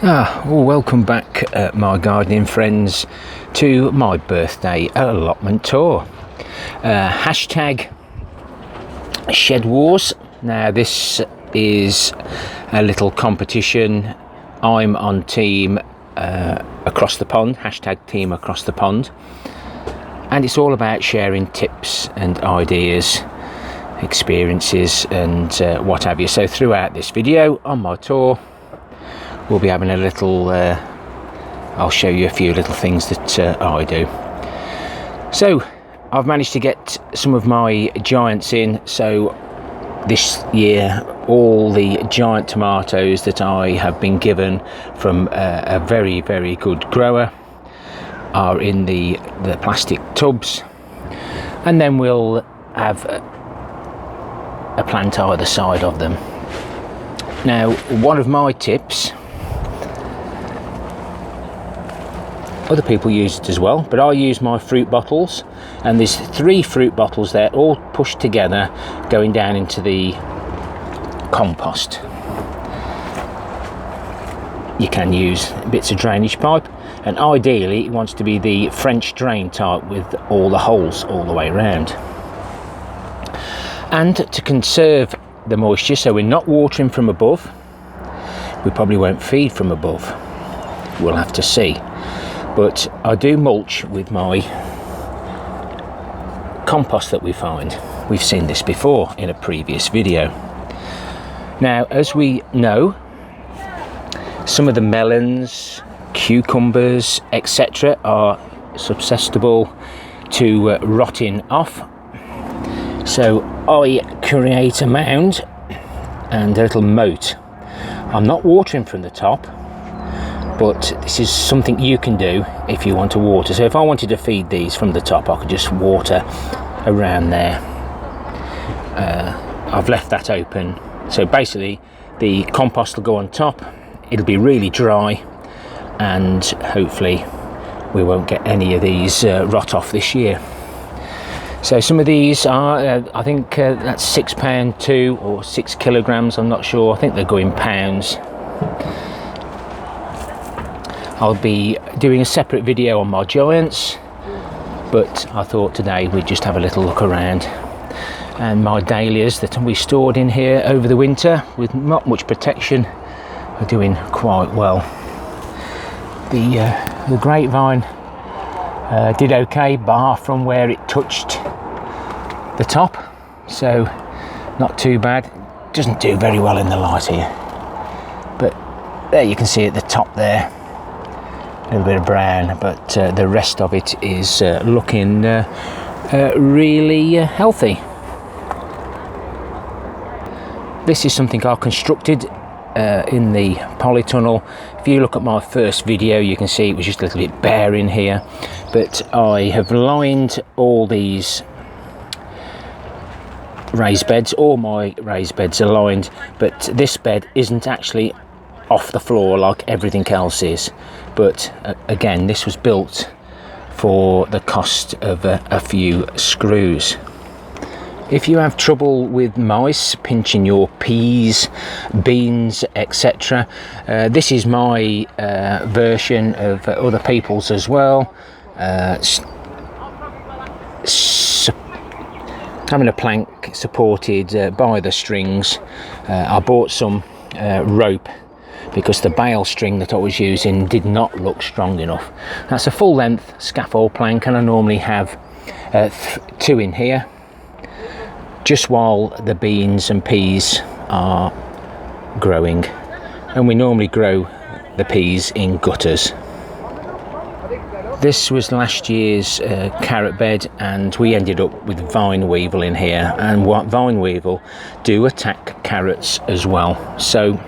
Well, welcome back, my gardening friends, to my birthday allotment tour. Hashtag Shed Wars. Now this is a little competition. I'm on team across the pond, hashtag team across the pond, and it's all about sharing tips and ideas, experiences and what have you. So throughout this video on my tour we'll be having a little I'll show you a few little things that I do. So I've managed to get some of my giants in. So this year all the giant tomatoes that I have been given from a very good grower are in the plastic tubs, and then we'll have a plant either side of them. Now, one of my tips, other people use it as well, but I use my fruit bottles, and there's 3 fruit bottles there all pushed together going down into the compost. You can use bits of drainage pipe, and ideally it wants to be the French drain type with all the holes all the way around. And to conserve the moisture, so we're not watering from above, we probably won't feed from above, we'll have to see. But I do mulch with my compost that we find. We've seen this before in a previous video. Now, as we know, some of the melons, cucumbers, etc. are susceptible to rotting off. So I create a mound and a little moat. I'm not watering from the top, but this is something you can do if you want to water. So if I wanted to feed these from the top, I could just water around there. I've left that open. So basically the compost will go on top, it'll be really dry, and hopefully we won't get any of these rot off this year. So some of these are, I think that's £6 or 6 kilograms, I'm not sure, I think they go in pounds. I'll be doing a separate video on my giants, but I thought today we'd just have a little look around. And my dahlias that we stored in here over the winter with not much protection are doing quite well. The grapevine did okay, bar from where it touched the top, so not too bad. Doesn't do very well in the light here, but there you can see at the top there a little bit of brown, but the rest of it is looking really healthy. This is something I constructed in the Polytunnel. If you look at my first video, you can see it was just a little bit bare in here, but I have lined all these raised beds. All my raised beds are lined, but this bed isn't actually off the floor like everything else is. But again, this was built for the cost of a few screws. If you have trouble with mice pinching your peas, beans, etc., this is my version of other people's as well. Having a plank supported by the strings. I bought some rope because the bale string that I was using did not look strong enough. That's a full length scaffold plank, and I normally have 2 in here, just while the beans and peas are growing, and we normally grow the peas in gutters. This was last year's carrot bed, and we ended up with vine weevil in here, and what vine weevil do attack carrots as well. So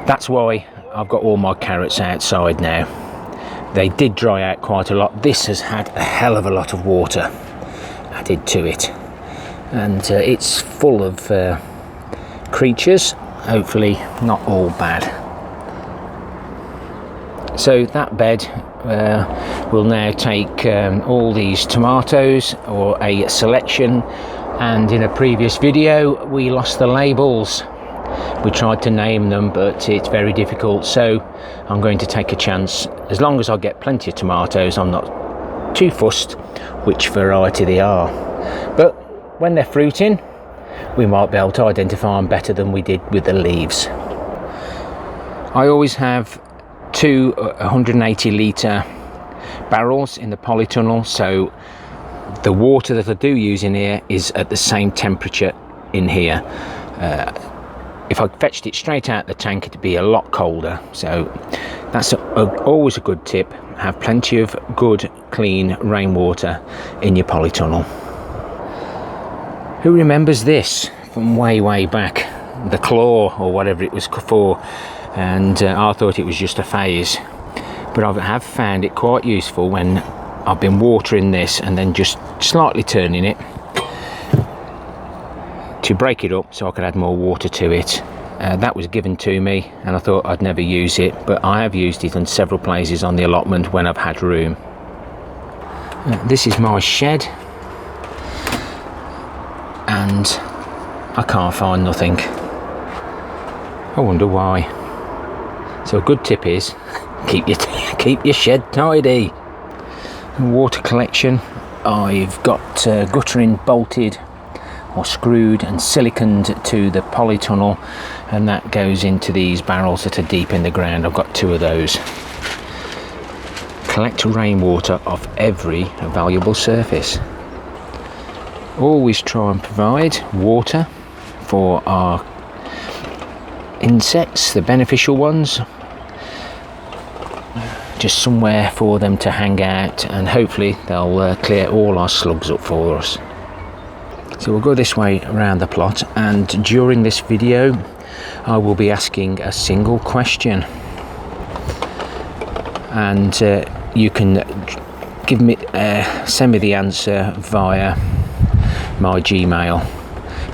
that's why I've got all my carrots outside now. They did dry out quite a lot. This has had a hell of a lot of water added to it, and it's full of creatures, hopefully not all bad. So that bed will now take all these tomatoes, or a selection, and in a previous video we lost the labels We tried to name them, but it's very difficult, so I'm going to take a chance. As long as I get plenty of tomatoes, I'm not too fussed which variety they are. But when they're fruiting, we might be able to identify them better than we did with the leaves. I always have two 180 litre barrels in the polytunnel, so the water that I do use in here is at the same temperature in here. If I fetched it straight out the tank, it'd be a lot colder, so that's always a good tip. Have plenty of good clean rainwater in your polytunnel. Who remembers this from way back, the claw or whatever it was for, and I thought it was just a phase, but I have found it quite useful when I've been watering this and then just slightly turning it to break it up so I could add more water to it. That was given to me and I thought I'd never use it, but I have used it in several places on the allotment when I've had room. This is my shed, and I can't find nothing. I wonder why. So a good tip is keep your shed tidy. Water collection, I've got guttering bolted or screwed and siliconed to the polytunnel, and that goes into these barrels that are deep in the ground. I've got two of those. Collect rainwater off every valuable surface. Always try and provide water for our insects, the beneficial ones, just somewhere for them to hang out, and hopefully they'll clear all our slugs up for us. So we'll go this way around the plot, and during this video I will be asking a single question, and you can give me send me the answer via my Gmail.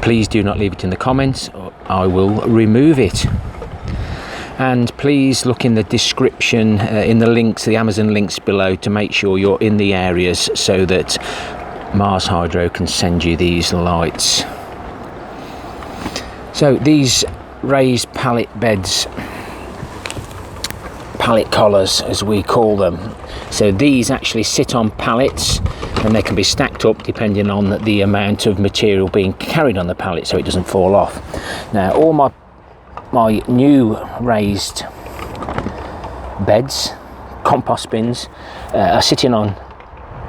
Please do not leave it in the comments, or I will remove it. And please look in the description, in the links, the Amazon links below, to make sure you're in the areas so that MarsHydro can send you these lights. So these raised pallet beds, pallet collars as we call them, so these actually sit on pallets and they can be stacked up depending on the amount of material being carried on the pallet, so it doesn't fall off. Now all my new raised beds, compost bins, are sitting on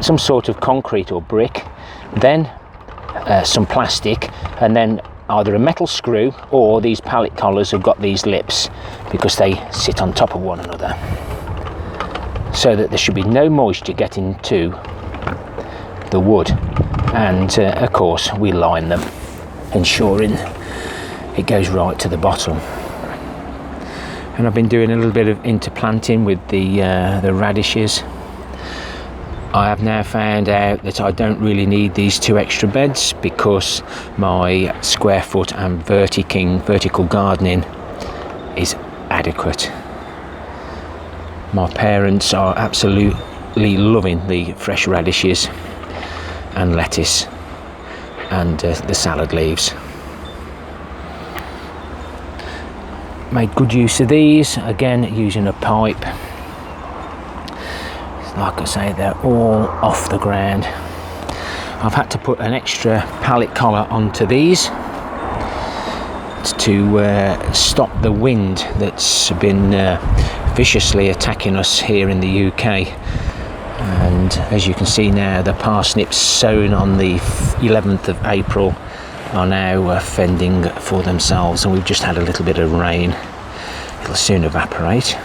some sort of concrete or brick, then some plastic, and then either a metal screw or these pallet collars have got these lips because they sit on top of one another, so that there should be no moisture getting to the wood. And of course we line them, ensuring it goes right to the bottom. And I've been doing a little bit of interplanting with the radishes. I have now found out that I don't really need these two extra beds because my square foot and vertical gardening is adequate. My parents are absolutely loving the fresh radishes and lettuce and the salad leaves. Made good use of these, again using a pipe. Like I say, they're all off the ground. I've had to put an extra pallet collar onto these to stop the wind that's been viciously attacking us here in the UK. And as you can see now, the parsnips sown on the 11th of April are now fending for themselves, and we've just had a little bit of rain. It'll soon evaporate.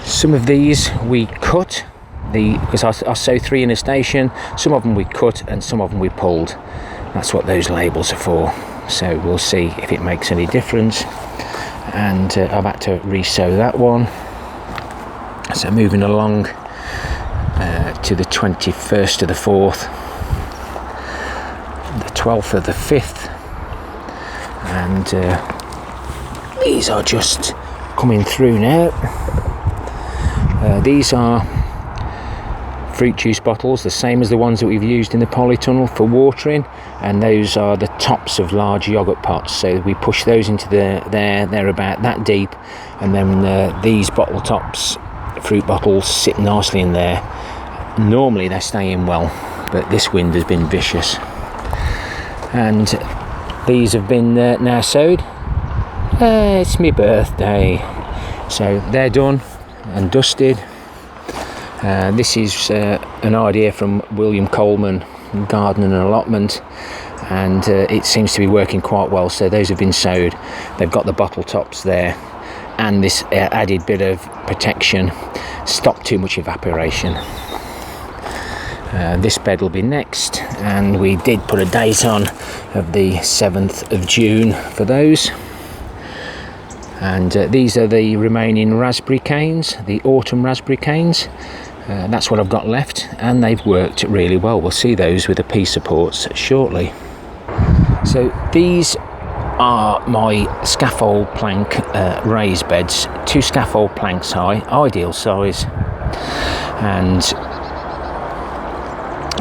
Some of these we cut, because I sow 3 in a station. Some of them we cut and some of them we pulled. That's what those labels are for. So we'll see if it makes any difference. And I've had to re-sow that one. So moving along to the 21st of the 4th, the 12th of the 5th, and these are just coming through now. These are fruit juice bottles, the same as the ones that we've used in the Polytunnel for watering, and those are the tops of large yoghurt pots. So we push those into they're about that deep, and then these bottle tops, fruit bottles, sit nicely in there. Normally they stay in well, but this wind has been vicious. And these have been now sowed. It's my birthday, so they're done and dusted. This is an idea from William Coleman, Gardening and Allotment, and it seems to be working quite well. So those have been sowed. They've got the bottle tops there, and this added bit of protection, stop too much evaporation. This bed will be next, and we did put a date on of the 7th of June for those. And these are the remaining raspberry canes, the autumn raspberry canes. That's what I've got left, and they've worked really well. We'll see those with the P supports shortly. So these are my scaffold plank raised beds, 2 scaffold planks high, ideal size. And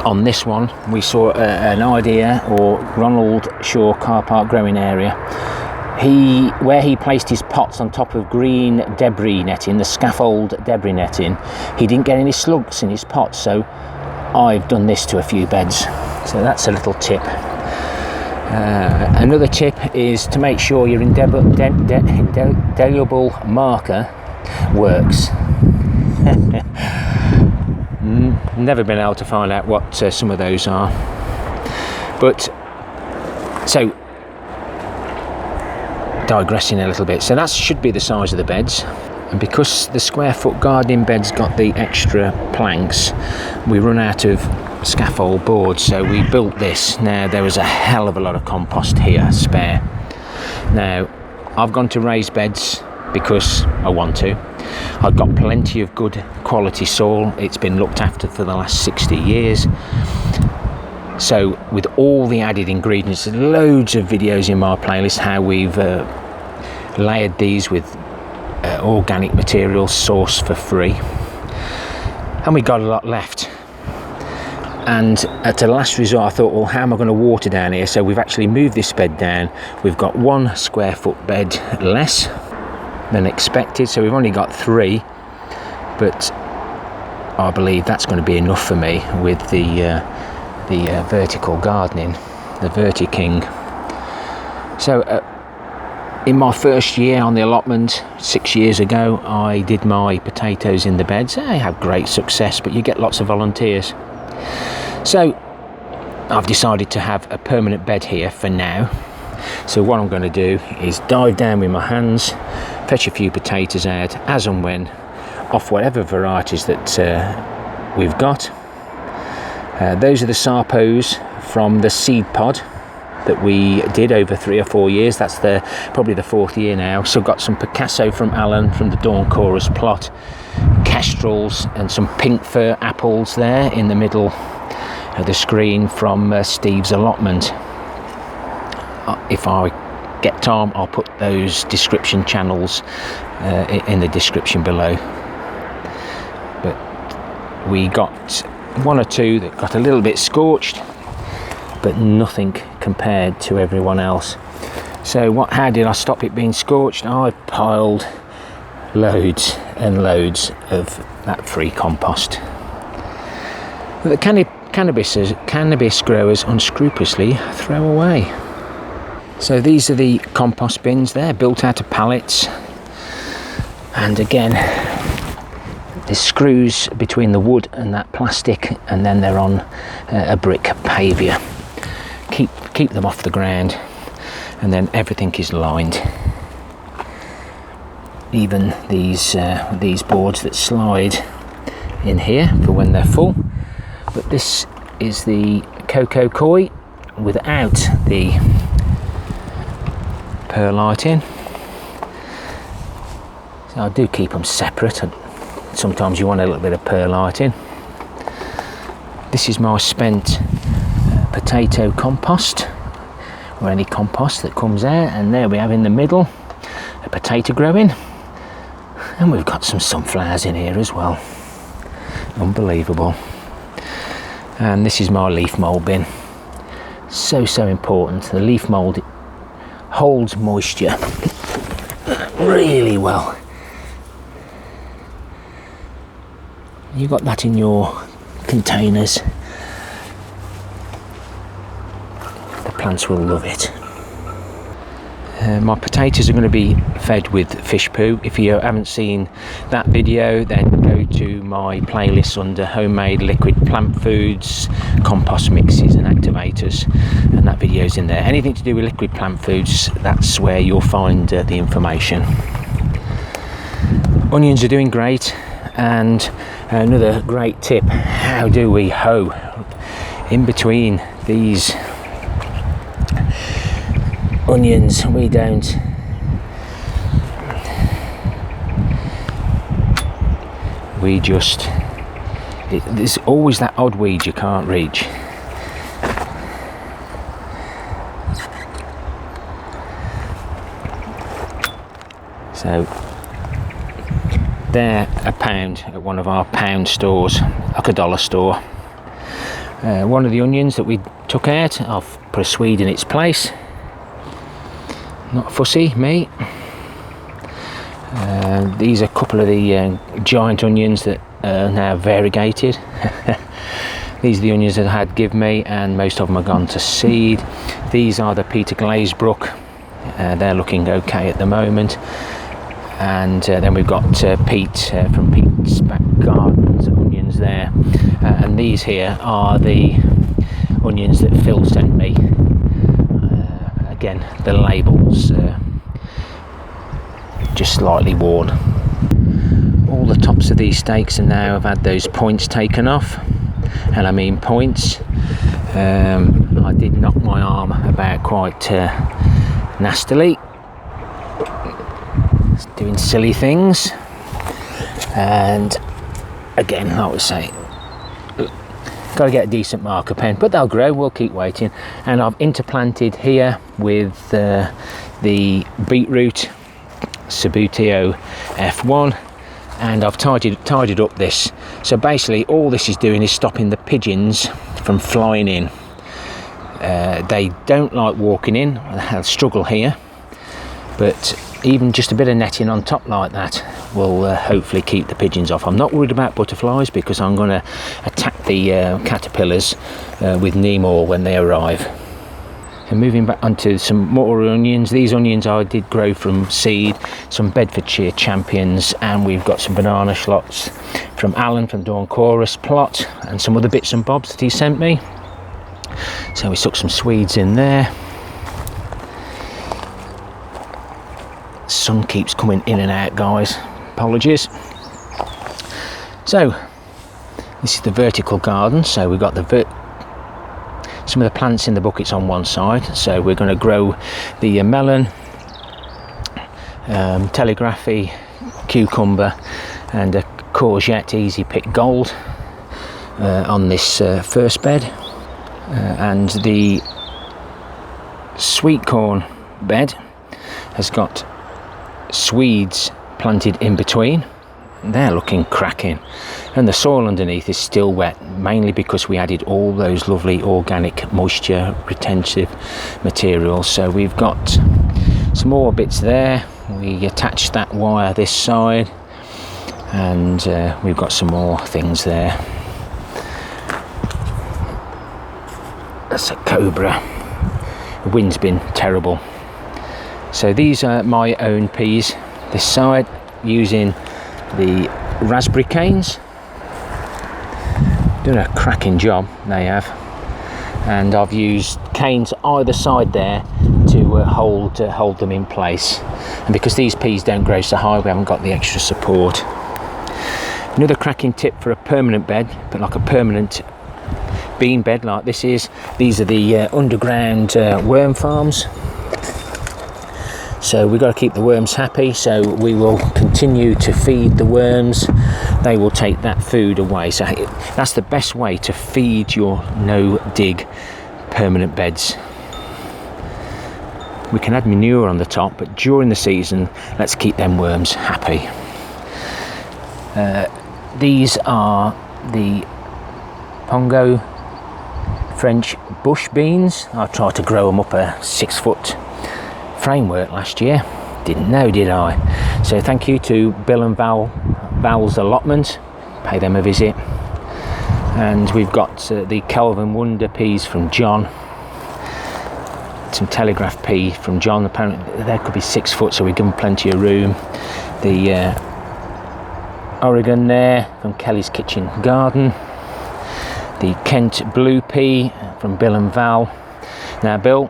on this one we saw an idea, or Ronald Shaw car park growing area. Where he placed his pots on top of green debris netting, the scaffold debris netting, he didn't get any slugs in his pots, so I've done this to a few beds. So that's a little tip. Another tip is to make sure your indelible marker works. Never been able to find out what some of those are. But so, digressing a little bit, so that should be the size of the beds, and because the square foot gardening bed's got the extra planks, we run out of scaffold boards, so we built this. Now there was a hell of a lot of compost here spare. Now I've gone to raised beds because I want to. I've got plenty of good quality soil. It's been looked after for the last 60 years. So with all the added ingredients, there's loads of videos in my playlist how we've layered these with organic materials sourced for free, and we got a lot left. And at a last resort I thought, well, how am I going to water down here? So we've actually moved this bed down. We've got 1 square foot bed less than expected, so we've only got 3, but I believe that's going to be enough for me with the vertical gardening, the Verti-King. So in my first year on the allotment 6 years ago, I did my potatoes in the beds. I had great success, but you get lots of volunteers. So I've decided to have a permanent bed here for now. So what I'm going to do is dive down with my hands, fetch a few potatoes out as and when, off whatever varieties that we've got. Those are the Sarpos from the seed pod that we did over 3 or 4 years. That's probably the 4th year now. So got some Picasso from Alan from the Dawn Chorus plot, Kestrels, and some pink fir apples there in the middle of the screen from Steve's allotment. If I get time, I'll put those description channels in the description below. But we got 1 or 2 that got a little bit scorched, but nothing compared to everyone else. So how did I stop it being scorched? I piled loads and loads of that free compost that the cannabis growers unscrupulously throw away. So these are the compost bins. They're built out of pallets, and again there's screws between the wood and that plastic, and then they're on a brick pavia. Keep them off the ground, and then everything is lined. Even these boards that slide in here for when they're full. But this is the cocoa koi without the perlighting. So I do keep them separate. Sometimes you want a little bit of perlighting. This is my spent potato compost, or any compost that comes out, and there we have in the middle a potato growing, and we've got some sunflowers in here as well. Unbelievable. And this is my leaf mould bin. So important. The leaf mould holds moisture really well. You got that in your containers, the plants will love it. My potatoes are going to be fed with fish poo. If you haven't seen that video, then go to my playlist under homemade liquid plant foods, compost mixes and activators, and that video's in there. Anything to do with liquid plant foods, that's where you'll find the information. Onions are doing great. And another great tip, how do we hoe? In between these onions, we don't. We just, there's always that odd weed you can't reach. So they're £1 at one of our pound stores, like a dollar store. One of the onions that we took out, I've put a swede in its place. Not fussy, me. These are a couple of the giant onions that are now variegated. These are the onions that I had give me, and most of them are gone to seed. These are the Peter Glazebrook. They're looking okay at the moment. And then we've got Pete from Pete's Back Gardens onions there, and these here are the onions that Phil sent me. Again, the labels just slightly worn. All the tops of these stakes are now have had those points taken off, and I mean points. I did knock my arm about quite nastily, doing silly things, and again, like I was saying, got to get a decent marker pen, but they'll grow, we'll keep waiting. And I've interplanted here with the beetroot Sabutio F1, and I've tidied up this. So basically all this is doing is stopping the pigeons from flying in. They don't like walking in, they'll struggle here, but even just a bit of netting on top like that will hopefully keep the pigeons off. I'm not worried about butterflies because I'm going to attack the caterpillars with neem oil when they arrive. And moving back onto some more onions. These onions I did grow from seed, some Bedfordshire Champions, and we've got some banana schlots from Alan from Dawn Chorus plot, and some other bits and bobs that he sent me. So we stuck some Swedes in there. Sun keeps coming in and out, guys, apologies. So this is the vertical garden, so we've got some of the plants in the buckets on one side. So we're going to grow the melon, telegraphy, cucumber and a courgette Easy Pick Gold on this first bed, and the sweet corn bed has got Swedes planted in between. They're looking cracking, and the soil underneath is still wet, mainly because we added all those lovely organic moisture retentive materials. So we've got some more bits there. We attached that wire this side, and we've got some more things there. That's a cobra. The wind's been terrible. So these are my own peas this side, using the raspberry canes. Doing a cracking job, they have. And I've used canes either side there to hold them in place. And because these peas don't grow so high, we haven't got the extra support. Another cracking tip for a permanent bed, but like a permanent bean bed like this is, these are the underground worm farms. So we've got to keep the worms happy, so we will continue to feed the worms. They will take that food away. So that's the best way to feed your no-dig permanent beds. We can add manure on the top, but during the season, let's keep them worms happy. These are the Pongo French bush beans. I tried to grow them up a 6-foot framework last year. Didn't know, did I? So thank you to Bill and Val's Allotment. Pay them a visit. And we've got the Kelvin Wonder peas from John. Some Telegraph pea from John. Apparently there could be 6 foot, so we give them plenty of room. The Oregon there from Kelly's Kitchen Garden. The Kent Blue pea from Bill and Val. Now Bill,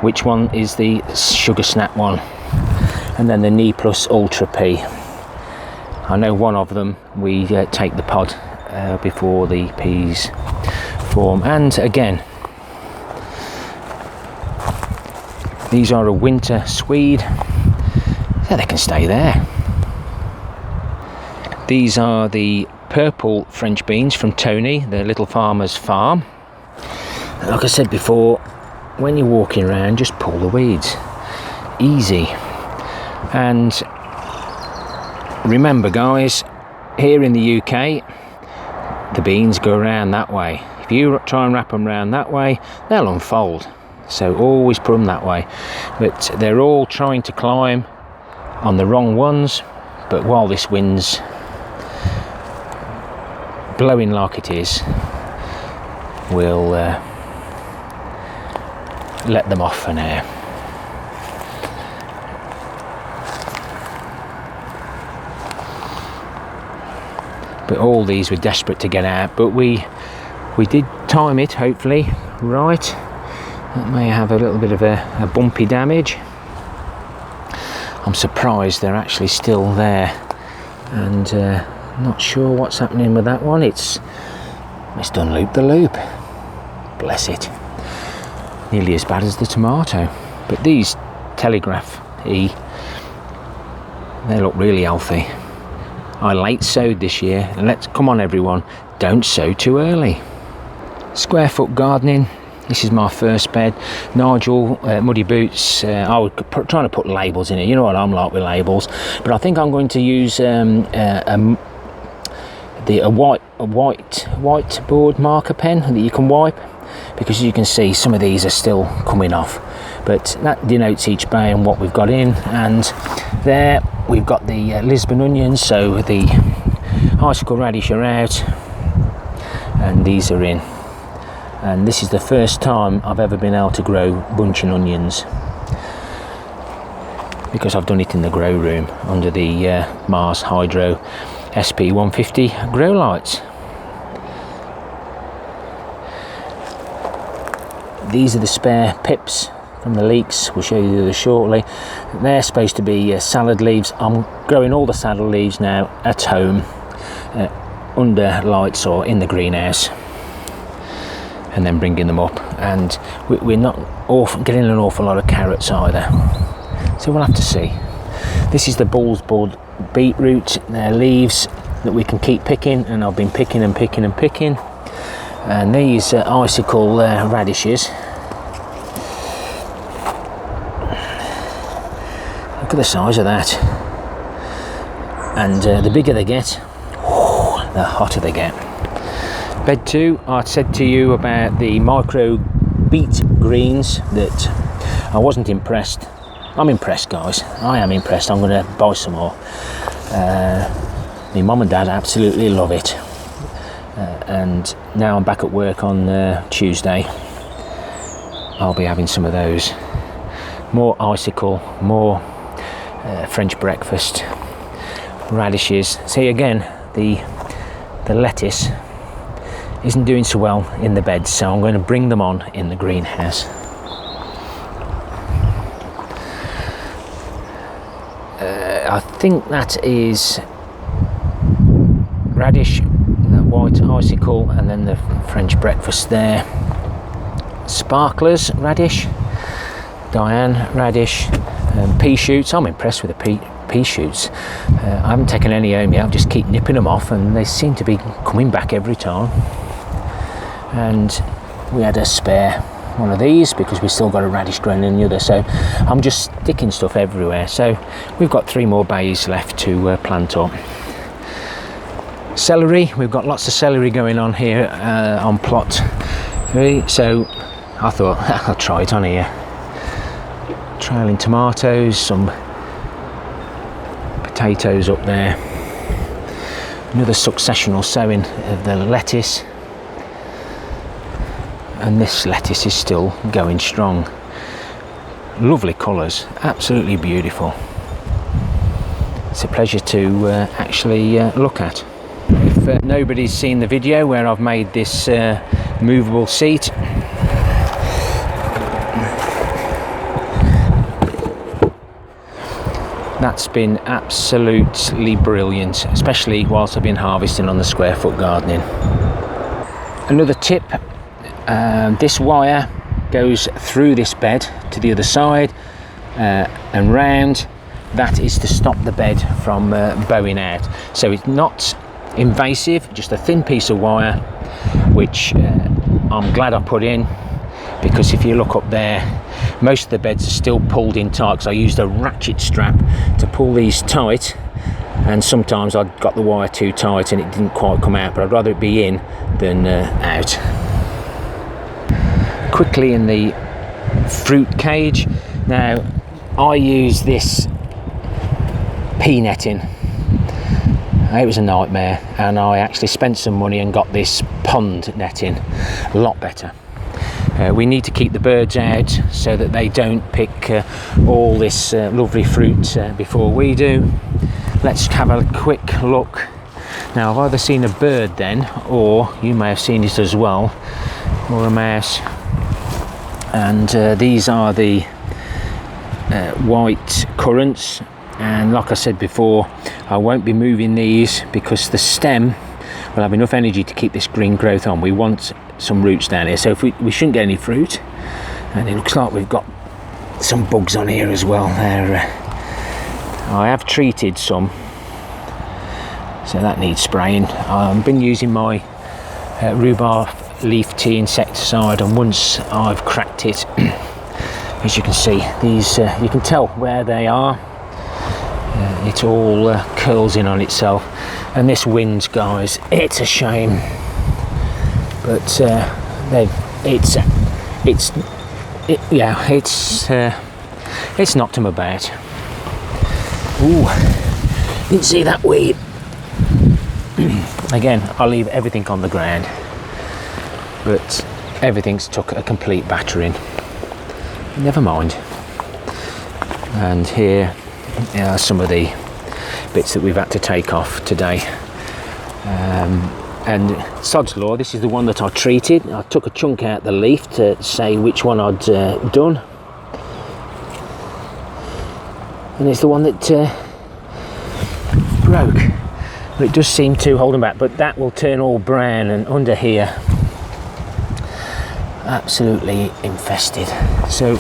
which one is the Sugar Snap one? And then the Knee Plus Ultra pea. I know one of them we take the pod before the peas form. And again, these are a winter swede, so they can stay there. These are the purple French beans from Tony, the Little Farmer's Farm. Like I said before, when you're walking around, just pull the weeds. Easy. And remember guys, here in the UK, the beans go around that way. If you try and wrap them around that way, they'll unfold. So always put them that way. But they're all trying to climb on the wrong ones. But while this wind's blowing like it is, we'll let them off for now. But all these were desperate to get out, but we did time it, hopefully, right. That may have a little bit of a bumpy damage. I'm surprised they're actually still there, and not sure what's happening with that one. It's done loop the loop. Bless it. Nearly as bad as the tomato. But these Telegraph E, they look really healthy. I late sowed this year, and come on everyone, don't sow too early. Square foot gardening. This is my first bed. Nigel, Muddy Boots. I was trying to put labels in it. You know what I'm like with labels. But I think I'm going to use a whiteboard marker pen that you can wipe, because as you can see, some of these are still coming off. But that denotes each bay and what we've got in. And there we've got the Lisbon onions. So the icicle radish are out, and these are in. And this is the first time I've ever been able to grow bunching onions, because I've done it in the grow room under the MarsHydro SP150 grow lights. These are the spare pips from the leeks. We'll show you those shortly. They're supposed to be salad leaves. I'm growing all the salad leaves now at home under lights or in the greenhouse, and then bringing them up. And we're not getting an awful lot of carrots either, so we'll have to see. This is the bull's bud beetroot. They're leaves that we can keep picking, and I've been picking and picking and picking. And these icicle radishes, look at the size of that. And the bigger they get, the hotter they get. Bed 2, I said to you about the micro beet greens that I wasn't impressed. I'm impressed, guys. I am impressed. I'm going to buy some more. My mum and dad absolutely love it. And now I'm back at work on Tuesday. I'll be having some of those. More icicle, more French breakfast, radishes. See, again, the lettuce isn't doing so well in the beds, so I'm going to bring them on in the greenhouse. I think that is radish, the white icicle, and then the French breakfast there. Sparklers radish, Diane radish, pea shoots. I'm impressed with the pea shoots. I haven't taken any home yet. I just keep nipping them off, and they seem to be coming back every time. And we had a spare one of these because we still got a radish growing in the other, so I'm just sticking stuff everywhere. So we've got 3 more bays left to plant up. Celery, we've got lots of celery going on here on plot So I thought I'll try it on here. Trailing tomatoes, some potatoes up there, another successional sowing of the lettuce, and this lettuce is still going strong. Lovely colours, absolutely beautiful. It's a pleasure to actually look at. If nobody's seen the video where I've made this movable seat, that's been absolutely brilliant, especially whilst I've been harvesting on the square foot gardening. Another tip, this wire goes through this bed to the other side and round. That is to stop the bed from bowing out. So it's not invasive, just a thin piece of wire, which I'm glad I put in, because if you look up there, most of the beds are still pulled in tight, because I used a ratchet strap to pull these tight, and sometimes I got the wire too tight and it didn't quite come out, but I'd rather it be in than out. Quickly in the fruit cage. Now I use this pea netting. It was a nightmare, and I actually spent some money and got this pond netting, a lot better. We need to keep the birds out so that they don't pick all this lovely fruit before we do. Let's have a quick look. Now I've either seen a bird then, or you may have seen it as well, or a mouse. And these are the white currants, and like I said before, I won't be moving these because the stem will have enough energy to keep this green growth on. We want some roots down here, so if we shouldn't get any fruit. And it looks like we've got some bugs on here as well. I have treated some, so that needs spraying. I've been using my rhubarb leaf tea insecticide, and once I've cracked it, as you can see, these you can tell where they are. It all curls in on itself, and this wind, guys, it's a shame, but it's knocked them about. Ooh, didn't see that weed. Again, I'll leave everything on the ground, but everything's took a complete battering. Never mind. And here are some of the bits that we've had to take off today. And sod's law, this is the one that I treated. I took a chunk out the leaf to say which one I'd done, and it's the one that broke. But it does seem to hold them back, but that will turn all brown, and under here absolutely infested. So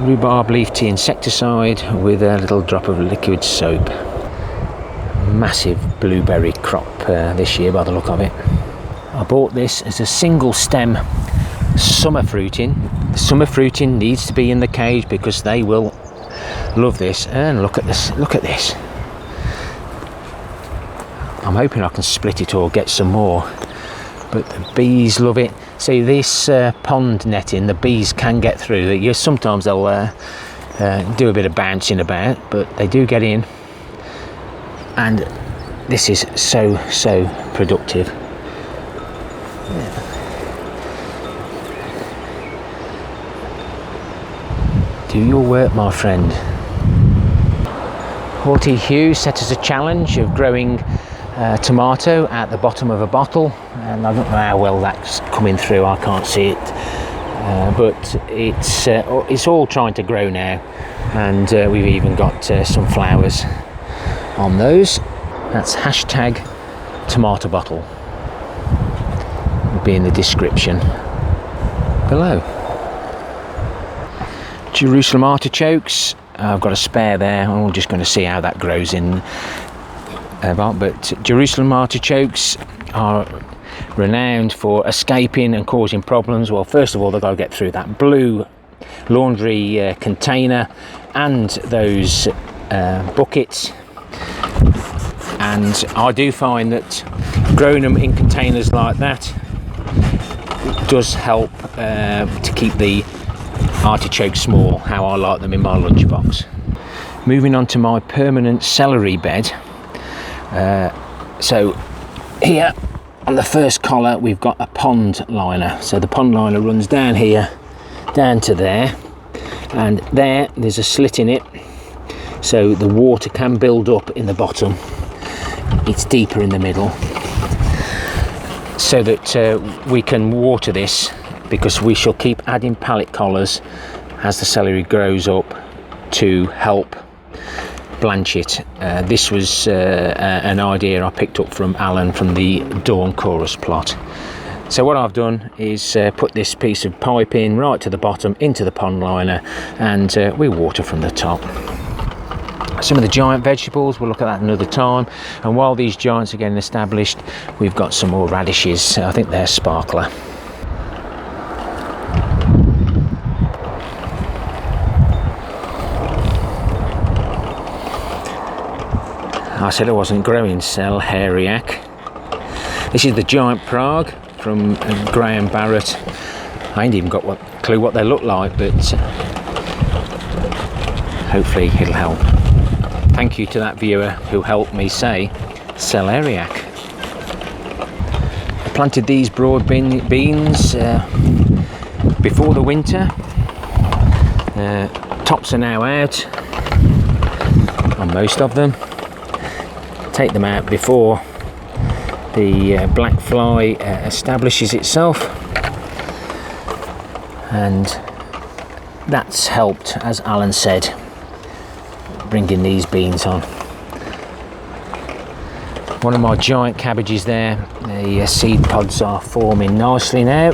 rhubarb leaf tea insecticide with a little drop of liquid soap. Massive blueberry crop this year by the look of it. I bought this as a single stem summer fruiting. The summer fruiting needs to be in the cage because they will love this. And look at this, look at this. I'm hoping I can split it or get some more, but the bees love it. See, this pond netting, the bees can get through. Sometimes they'll do a bit of bouncing about, but they do get in. And this is so productive. Do your work, my friend. Haughty Hugh set us a challenge of growing tomato at the bottom of a bottle, and I don't know how well that's coming through. I can't see it, but it's all trying to grow now, and we've even got some flowers on those. That's hashtag tomato bottle. It'll be in the description below. Jerusalem artichokes, I've got a spare there. I'm just going to see how that grows in. But Jerusalem artichokes are renowned for escaping and causing problems. Well, first of all, they've got to get through that blue laundry container and those buckets. And I do find that growing them in containers like that does help to keep the artichokes small, how I like them in my lunchbox. Moving on to my permanent celery bed. So here on the first collar we've got a pond liner. So the pond liner runs down here, down to there, and there's a slit in it, so the water can build up in the bottom. It's deeper in the middle, so that we can water this, because we shall keep adding pallet collars as the celery grows up to help blanch it. This was an idea I picked up from Alan from the Dawn Chorus plot. So what I've done is put this piece of pipe in right to the bottom into the pond liner, and we water from the top. Some of the giant vegetables, we'll look at that another time, and while these giants are getting established, we've got some more radishes. I think they're sparkler. I said I wasn't growing celeriac. This is the giant Prague from Graham Barrett. I ain't even got a clue what they look like, but hopefully it'll help. Thank you to that viewer who helped me say celeriac. I planted these broad beans before the winter. Tops are now out on most of them. Take them out before the black fly establishes itself, and that's helped, as Alan said, bringing these beans on. One of my giant cabbages there, the seed pods are forming nicely now.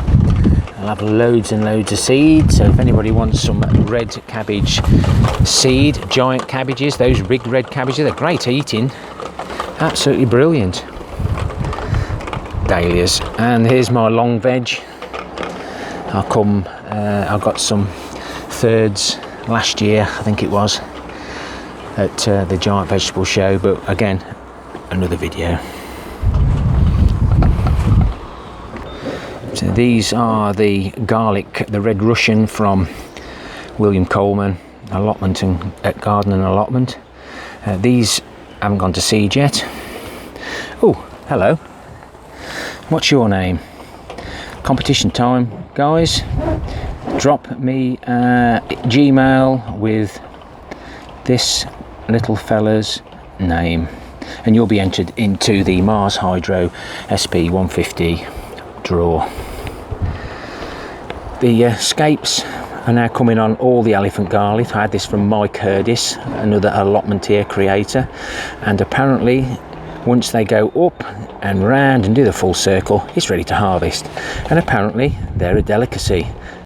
I'll have loads and loads of seed, so if anybody wants some red cabbage seed, giant cabbages, those big red cabbages, they're great eating. Absolutely brilliant. Dahlias. And here's my long veg. I got some thirds last year, I think it was, at the giant vegetable show, but again, another video. So these are the garlic, the red Russian from William Coleman Allotment and at Garden and Allotment. These haven't gone to seed yet. Oh, hello. What's your name? Competition time, guys. Drop me a Gmail with this little fella's name, and you'll be entered into the MarsHydro SP150 draw. The scapes are now coming on all the elephant garlic. I had this from Mike Hurdis, another Allotment tier creator, and apparently once they go up and round and do the full circle, it's ready to harvest, and apparently they're a delicacy.